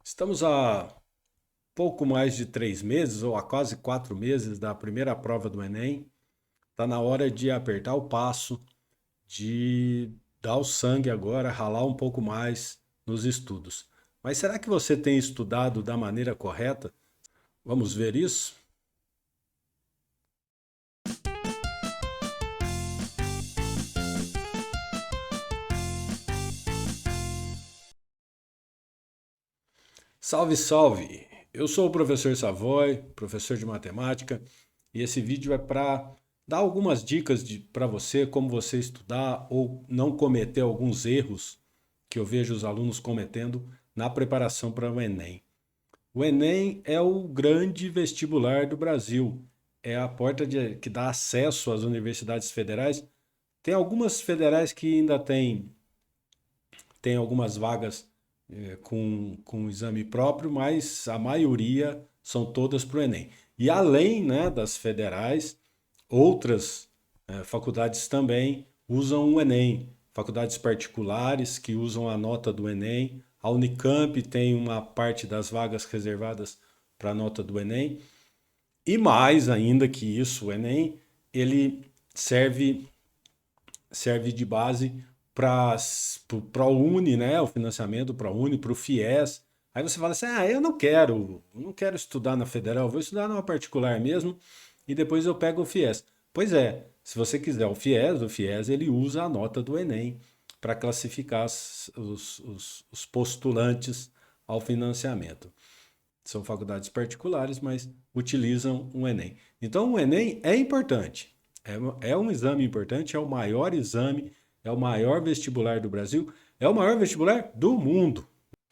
Estamos a pouco mais de 3 meses, ou a quase 4 meses da primeira prova do Enem. Está na hora de apertar o passo, de dar o sangue agora, ralar um pouco mais nos estudos. Mas será que você tem estudado da maneira correta? Vamos ver isso? Salve, salve! Eu sou o professor Savoy, professor de matemática, e esse vídeo é para dar algumas dicas para você, como você estudar ou não cometer alguns erros que eu vejo os alunos cometendo na preparação para o Enem. O Enem é o grande vestibular do Brasil, é a porta que dá acesso às universidades federais. Tem algumas federais que ainda tem algumas vagas com exame próprio, mas a maioria são todas para o Enem. E além, né, das federais, outras faculdades também usam o Enem. Faculdades particulares que usam a nota do Enem. A Unicamp tem uma parte das vagas reservadas para a nota do Enem. E mais ainda que isso, o Enem ele serve serve de base para o ProUni, né? O financiamento do ProUni, para o FIES. Aí você fala assim: ah, eu não quero estudar na federal, vou estudar numa particular mesmo e depois eu pego o FIES. Pois é, se você quiser o FIES ele usa a nota do Enem para classificar os postulantes ao financiamento. São faculdades particulares, mas utilizam o Enem. Então, o Enem é importante. É um exame importante, é o maior exame, é o maior vestibular do Brasil, é o maior vestibular do mundo.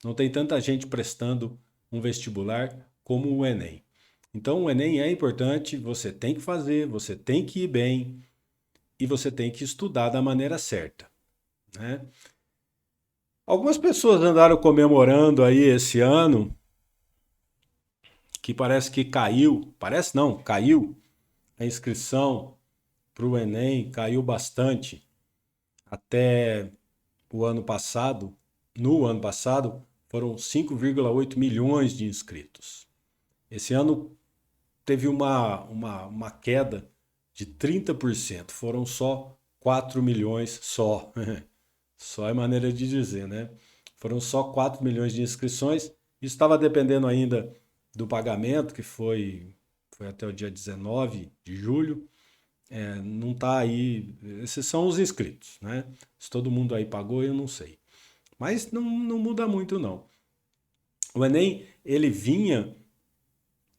Não tem tanta gente prestando um vestibular como o Enem. Então, o Enem é importante, você tem que fazer, você tem que ir bem e você tem que estudar da maneira certa, né? Algumas pessoas andaram comemorando aí esse ano que parece que caiu, parece não, caiu a inscrição para o Enem, caiu bastante até o ano passado. No ano passado foram 5,8 milhões de inscritos. Esse ano teve uma queda de 30%, foram só 4 milhões, só. Só é maneira de dizer, né? Foram só 4 milhões de inscrições. Isso estava dependendo ainda do pagamento, que foi até o dia 19 de julho. Não está aí. Esses são os inscritos, né? Se todo mundo aí pagou, eu não sei. Mas não muda muito, não. O Enem, ele vinha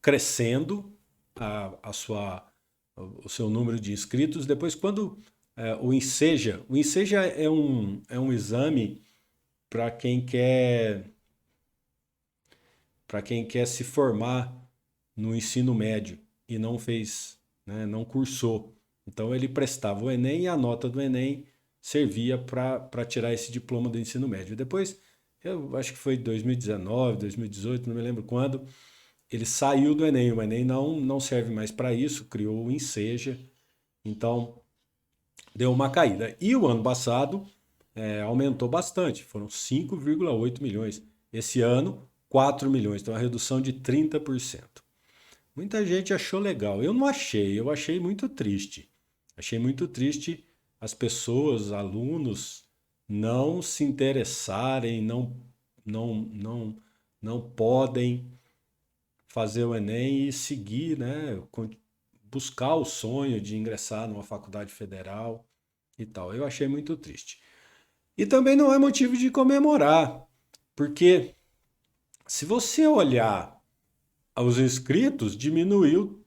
crescendo a sua, o seu número de inscritos. Depois, quando o INSEJA é um exame para quem quer se formar no ensino médio e não fez, né, não cursou. Então ele prestava o Enem e a nota do Enem servia para tirar esse diploma do ensino médio. Depois, eu acho que foi 2019, 2018, não me lembro quando, ele saiu do Enem. O Enem não serve mais para isso, criou o INSEJA, então deu uma caída. E o ano passado aumentou bastante, foram 5,8 milhões. Esse ano, 4 milhões, então uma redução de 30%. Muita gente achou legal. Eu não achei, eu achei muito triste. Achei muito triste as pessoas, os alunos, não se interessarem, não podem fazer o Enem e seguir, né? Buscar o sonho de ingressar numa faculdade federal e tal. Eu achei muito triste. E também não é motivo de comemorar, porque se você olhar os inscritos, diminuiu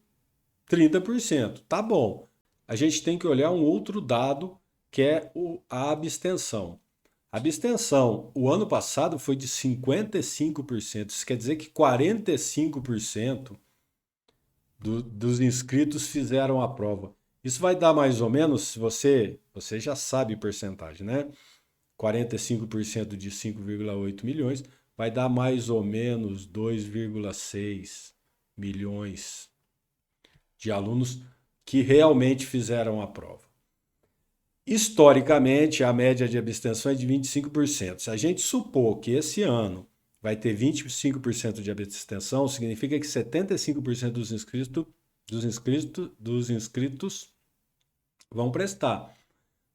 30%. Tá bom. A gente tem que olhar um outro dado que é a abstenção. A abstenção, o ano passado foi de 55%. Isso quer dizer que 45% dos inscritos fizeram a prova. Isso vai dar mais ou menos, se você já sabe porcentagem, né? 45% de 5,8 milhões vai dar mais ou menos 2,6 milhões de alunos que realmente fizeram a prova. Historicamente, a média de abstenção é de 25%. Se a gente supor que esse ano vai ter 25% de abstenção, significa que 75% dos inscritos vão prestar,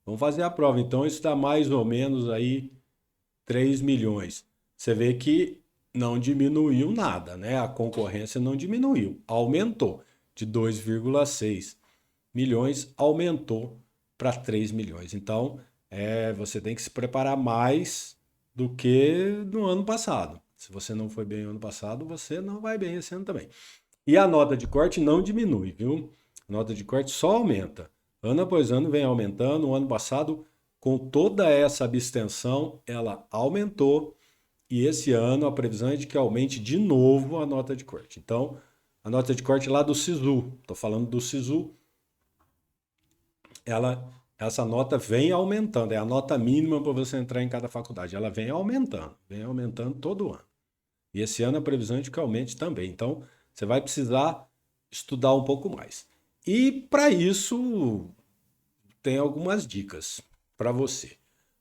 vão fazer a prova. Então isso dá mais ou menos aí 3 milhões. Você vê que não diminuiu nada, né? A concorrência não diminuiu, aumentou de 2,6 milhões, aumentou para 3 milhões. Então, você tem que se preparar mais do que no ano passado. Se você não foi bem no ano passado, você não vai bem esse ano também. E a nota de corte não diminui, viu? A nota de corte só aumenta. Ano após ano vem aumentando. O ano passado, com toda essa abstenção, ela aumentou. E esse ano a previsão é de que aumente de novo a nota de corte. Então, a nota de corte lá do SISU, estou falando do SISU, essa nota vem aumentando. É a nota mínima para você entrar em cada faculdade. Ela vem aumentando todo ano. E esse ano a previsão é de que aumente também. Então, você vai precisar estudar um pouco mais. E para isso, tem algumas dicas para você.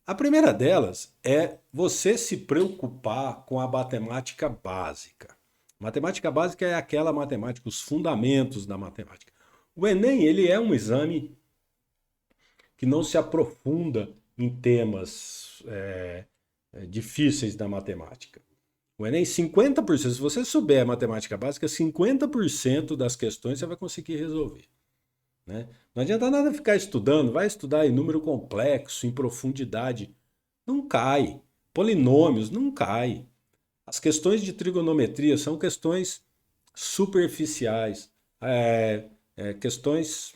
A primeira delas é você se preocupar com a matemática básica. Matemática básica é aquela matemática, os fundamentos da matemática. O Enem, ele é um exame que não se aprofunda em temas difíceis da matemática. O Enem, 50%, se você souber a matemática básica, 50% das questões você vai conseguir resolver. Né? Não adianta nada ficar estudando, vai estudar em número complexo, em profundidade. Não cai. Polinômios, não cai. As questões de trigonometria são questões superficiais. Questões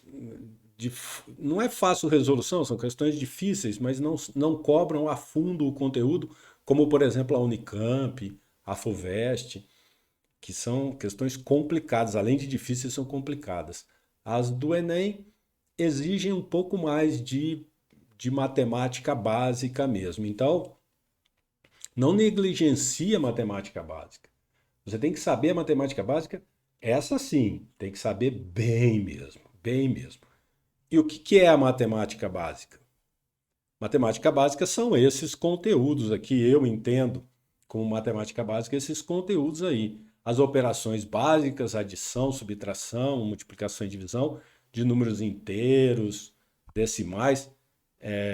de. Não é fácil resolução, são questões difíceis, mas não cobram a fundo o conteúdo, como por exemplo a Unicamp, a FUVEST, que são questões complicadas, além de difíceis, são complicadas. As do Enem exigem um pouco mais de matemática básica mesmo. Então, não negligencie a matemática básica. Você tem que saber a matemática básica, essa sim, tem que saber bem mesmo, bem mesmo. E o que é a matemática básica? Matemática básica são esses conteúdos aqui, eu entendo como matemática básica esses conteúdos aí. As operações básicas, adição, subtração, multiplicação e divisão de números inteiros, decimais,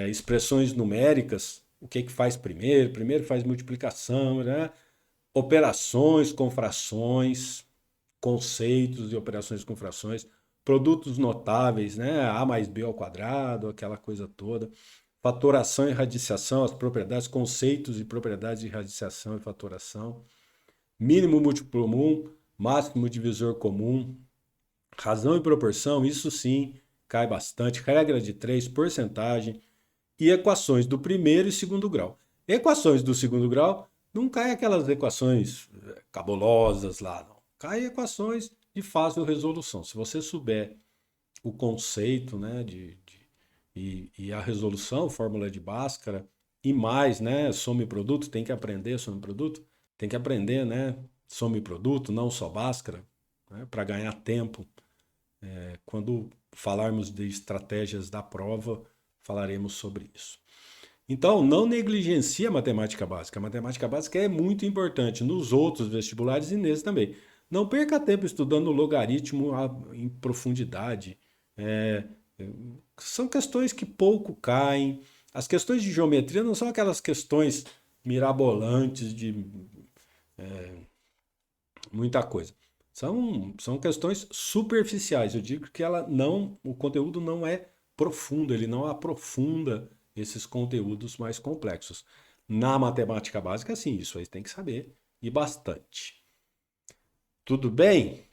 expressões numéricas, o que faz primeiro? Primeiro faz multiplicação, né? Operações com frações, conceitos de operações com frações, produtos notáveis, né? A mais B ao quadrado, aquela coisa toda. Fatoração e radiciação, as propriedades, conceitos e propriedades de radiciação e fatoração. Mínimo múltiplo comum, máximo divisor comum. Razão e proporção, isso sim, cai bastante. Regra de 3, porcentagem. E equações do primeiro e segundo grau. Equações do segundo grau, não cai aquelas equações cabulosas lá, não. Cai equações de fácil resolução. Se você souber o conceito, né, e a resolução, fórmula de Bhaskara, e mais, né, soma e produto, tem que aprender soma e produto, tem que aprender, né, soma e produto, não só Bhaskara, né, para ganhar tempo. Quando falarmos de estratégias da prova, falaremos sobre isso. Então, não negligencie a matemática básica. A matemática básica é muito importante nos outros vestibulares e nesse também. Não perca tempo estudando logaritmo em profundidade. São questões que pouco caem. As questões de geometria não são aquelas questões mirabolantes de muita coisa. São questões superficiais. Eu digo que o conteúdo não é profundo, ele não aprofunda esses conteúdos mais complexos. Na matemática básica, sim, isso aí tem que saber, e bastante. Tudo bem?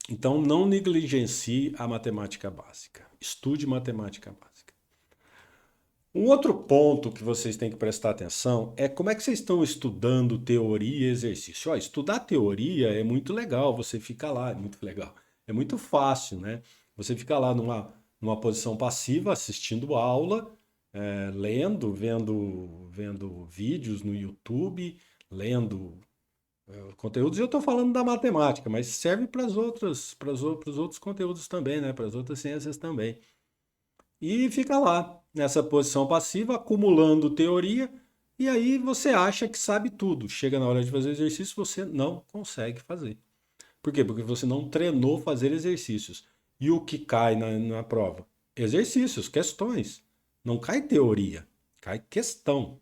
Então, não negligencie a matemática básica. Estude matemática básica. Um outro ponto que vocês têm que prestar atenção é como é que vocês estão estudando teoria e exercício. Estudar teoria é muito legal, você fica lá, é muito legal. É muito fácil, né? Você fica lá numa posição passiva, assistindo aula, lendo, vendo vídeos no YouTube, lendo conteúdos. E eu estou falando da matemática, mas serve para os outros conteúdos também, né? Para as outras ciências também. E fica lá, nessa posição passiva, acumulando teoria E aí você acha que sabe tudo. Chega na hora de fazer exercício, você não consegue fazer. Por quê? Porque você não treinou fazer exercícios. E o que cai na prova? Exercícios, questões. Não cai teoria, cai questão,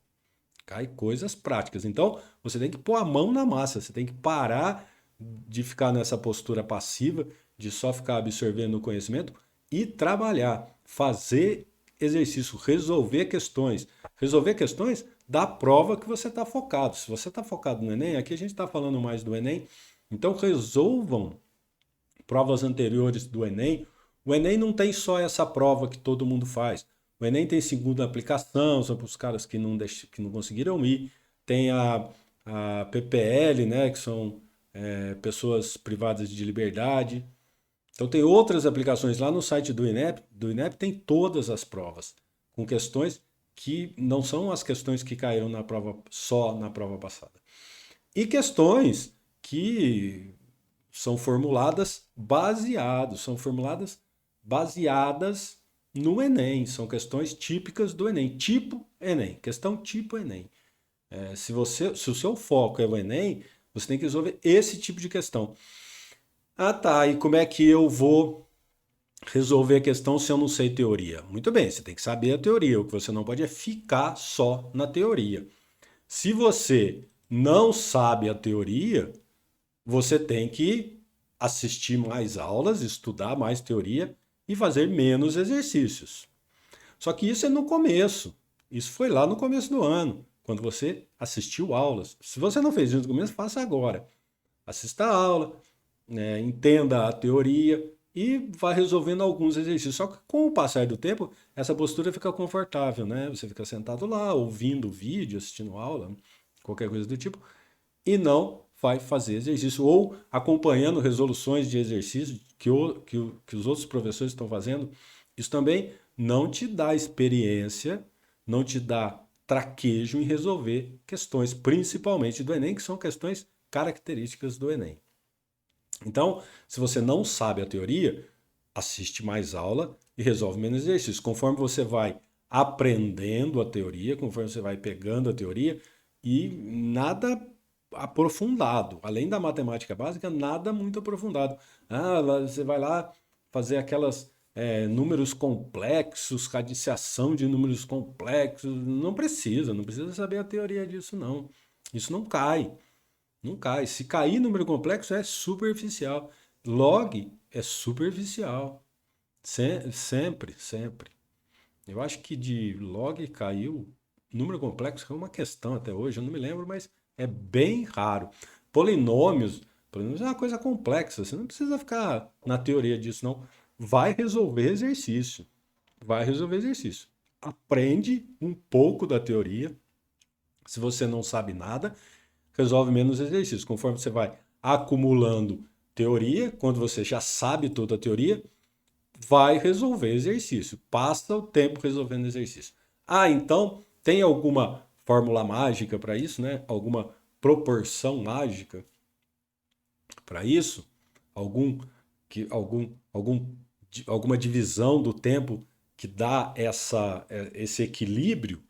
cai coisas práticas. Então, você tem que pôr a mão na massa, você tem que parar de ficar nessa postura passiva, de só ficar absorvendo o conhecimento e trabalhar, fazer exercício, resolver questões. Resolver questões da prova que você está focado. Se você está focado no Enem, aqui a gente está falando mais do Enem, então resolvam provas anteriores do Enem. O Enem não tem só essa prova que todo mundo faz. O Enem tem segunda aplicação, são para os caras que não conseguiram ir. Tem a PPL, né, que são pessoas privadas de liberdade. Então tem outras aplicações lá no site do INEP. Do INEP tem todas as provas, com questões que não são as questões que caíram na prova só na prova passada. E questões que são formuladas baseadas no Enem, são questões típicas do Enem, tipo Enem, questão tipo Enem. Se o seu foco é o Enem, você tem que resolver esse tipo de questão. Ah, tá, e como é que eu vou resolver a questão se eu não sei teoria? Muito bem, você tem que saber a teoria, o que você não pode é ficar só na teoria. Se você não sabe a teoria, você tem que assistir mais aulas, estudar mais teoria e fazer menos exercícios. Só que isso é no começo. Isso foi lá no começo do ano, quando você assistiu aulas. Se você não fez isso no começo, faça agora. Assista a aula, né, entenda a teoria e vá resolvendo alguns exercícios. Só que com o passar do tempo, essa postura fica confortável, né? Você fica sentado lá, ouvindo vídeo, assistindo aula, qualquer coisa do tipo, e não vai fazer exercício ou acompanhando resoluções de exercício que os outros professores estão fazendo. Isso também não te dá experiência, não te dá traquejo em resolver questões, principalmente do Enem, que são questões características do Enem. Então, se você não sabe a teoria, assiste mais aula e resolve menos exercícios. Conforme você vai aprendendo a teoria, conforme você vai pegando a teoria, e nada aprofundado. Além da matemática básica, nada muito aprofundado. Ah, você vai lá fazer aquelas números complexos, radiciação de números complexos. Não precisa saber a teoria disso, não. Isso não cai. Não cai. Se cair número complexo é superficial. Log é superficial. Sempre, sempre. Eu acho que de log caiu, número complexo é uma questão até hoje, eu não me lembro, mas é bem raro. Polinômios é uma coisa complexa, você não precisa ficar na teoria disso, não. Vai resolver exercício. Vai resolver exercício. Aprende um pouco da teoria. Se você não sabe nada, resolve menos exercícios. Conforme você vai acumulando teoria, quando você já sabe toda a teoria, vai resolver exercício. Passa o tempo resolvendo exercício. Ah, então tem alguma fórmula mágica para isso, né? Alguma proporção mágica para isso? Algum que alguma divisão do tempo que dá esse equilíbrio?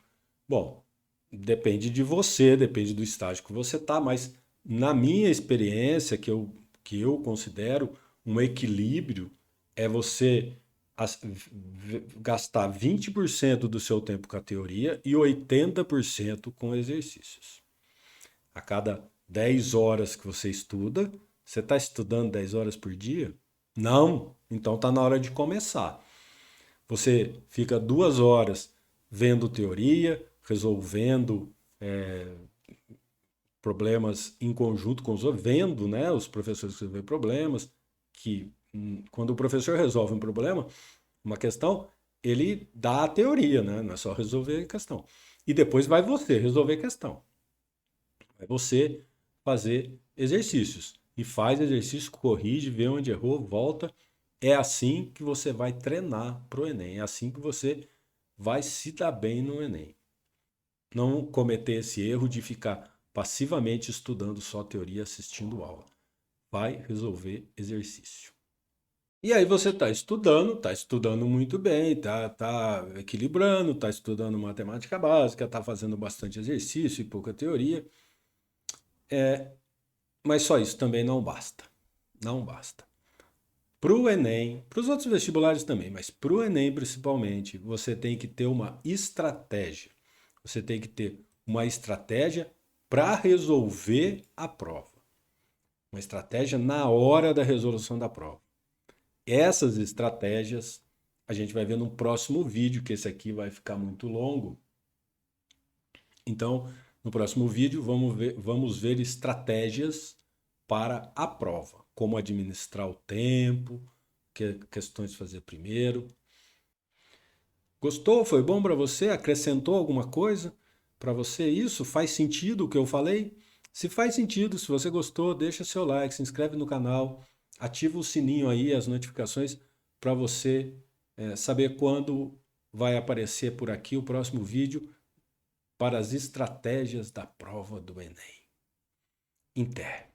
Bom, depende de você, depende do estágio que você está, mas na minha experiência, que eu considero um equilíbrio, é você gastar 20% do seu tempo com a teoria e 80% com exercícios. A cada 10 horas que você estuda, você está estudando 10 horas por dia? Não, então está na hora de começar. Você fica 2 horas vendo teoria, resolvendo problemas em conjunto com os outros, vendo, né, os professores resolver problemas, que quando o professor resolve um problema, uma questão, ele dá a teoria, né? Não é só resolver a questão. E depois vai você resolver a questão. Vai você fazer exercícios. E faz exercício, corrige, vê onde errou, volta. É assim que você vai treinar para o Enem. É assim que você vai se dar bem no Enem. Não cometer esse erro de ficar passivamente estudando só teoria, assistindo aula. Vai resolver exercício. E aí você está estudando muito bem, tá equilibrando, está estudando matemática básica, está fazendo bastante exercício e pouca teoria, mas só isso também não basta. Não basta. Para o Enem, para os outros vestibulares também, mas para o Enem principalmente, você tem que ter uma estratégia. Você tem que ter uma estratégia para resolver a prova. Uma estratégia na hora da resolução da prova. Essas estratégias a gente vai ver no próximo vídeo, que esse aqui vai ficar muito longo. Então, no próximo vídeo, vamos ver estratégias para a prova. Como administrar o tempo, que questões fazer primeiro. Gostou? Foi bom para você? Acrescentou alguma coisa para você? Isso faz sentido o que eu falei? Se faz sentido, se você gostou, deixa seu like, se inscreve no canal, ativa o sininho aí, as notificações para você saber quando vai aparecer por aqui o próximo vídeo para as estratégias da prova do Enem. Inter.